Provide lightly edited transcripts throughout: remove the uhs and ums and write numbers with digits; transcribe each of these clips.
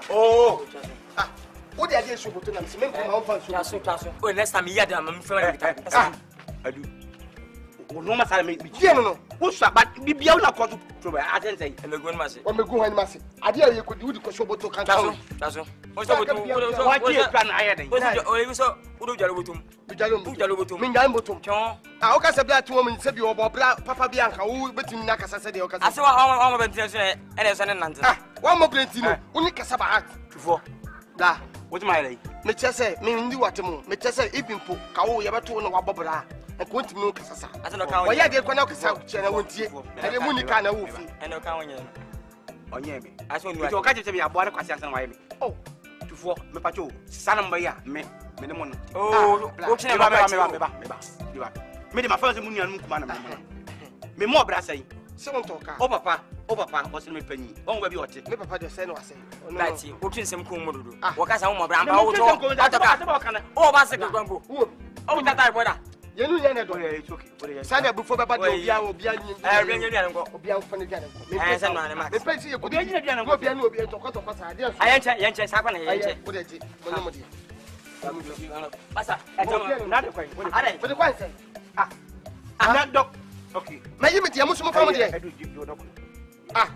Oh. Ah. What the idea should go to them? Remember my own so. Oh, next time you had I'm friend. I do. No matter me. No. What's that? But be beyond a quarter to I didn't say. And the good mass. Or me go and mass. I dare you could do the Kosovo to Canton. That's all. What's up with what plan I had? Oh, so who do you to Mingambutum? I also said that woman said you about Papa Bianca, who between Nakas said, I saw how I'm and one more plenty, only Casaba before. Da, what's my lady? Mechese, meaning you what to move. Mechese, even put Kao Yabato and Wababra. And going to know Casasa. I don't know how I get one of the South Channel won't see. And the Municana Wolf. And no cow on Yemi. I saw you catch me a border question. Oh, to four, me patrol, Sanam Baya, me, minimum. Oh, made my first moon, me more brassy. Someone talk. Oh, Papa, what's in my penny? Oh, where you are. Me Papa just said, was saying, watching some cool model. What can some more brown? Oh, Master Bamboo. Oh, that I would. You know, it's okay. Sana before Papa will be out of the okay. My image, I'm so family. Ah,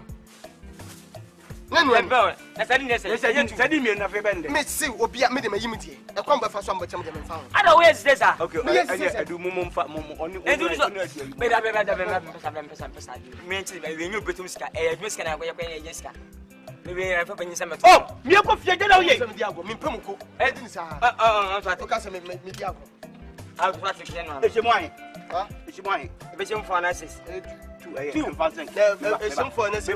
no, that's any me enough. Miss Sue will be at me, my image. I come back for some, but some of them found. I don't waste this. Okay, I do mum on you. Made up a new Betumska, a Miss can I wear a Yeska. Maybe I put in some. Oh, you go for your Diago, Mimpo, Edins. I'll try to get one. It's mine. It's mine. It's your finances. 2 percent. Some for us.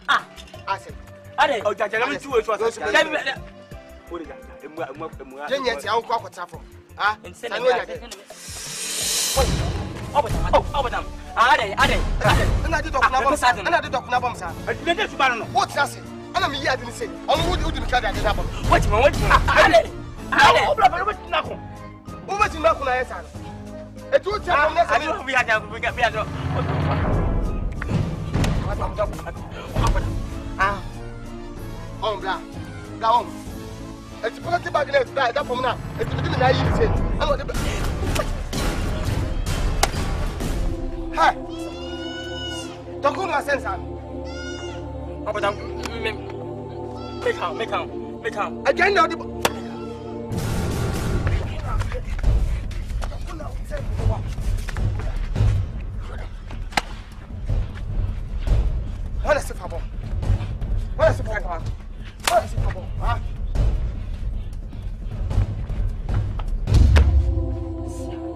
Ah, I said, oh, let me do it. Ah, instead of over them. Another dog, what's that? I'm here, I didn't say. I'm going to carry the double. What's my way? What's in Nakuna? A 2 times, I don't know. We got me. Ah, oh, blah, down. It's political bagnet, that from now. It's within the say. I'm not the. Hi, don't go to sense. Make out. Again, now the. What is the problem? What is the problem? What is the problem? Huh?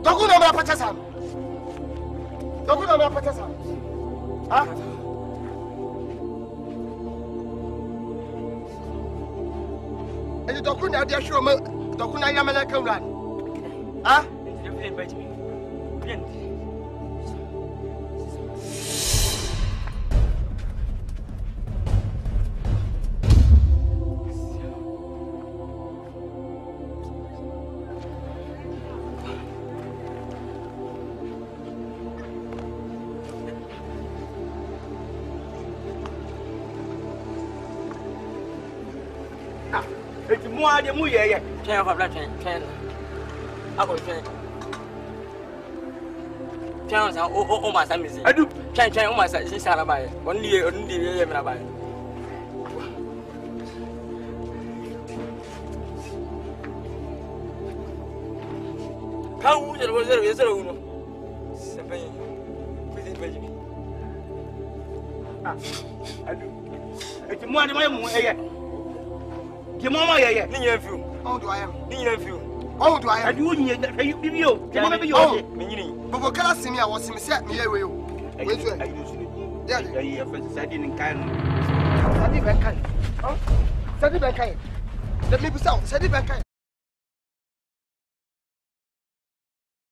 Don't go to my patasa. Don't go to my patasa. Huh? And you don't go now, dear show me. Don't go now, Yamana come run. Huh? It's more than we are. Train of a train. I will train. Chance, oh, my son is. I do. Train, oh, my son is Salabai. 1 year, only year, Rabbi. How would it was there? Yes, I do. It's more than my moon. Mama, yeah, near you. Oh, do I am? Near you. Oh, do I am? I do need you. Meaning, but what can I see me? I was in set me away. Yeah, I didn't kind. Let me be sound. Said it back.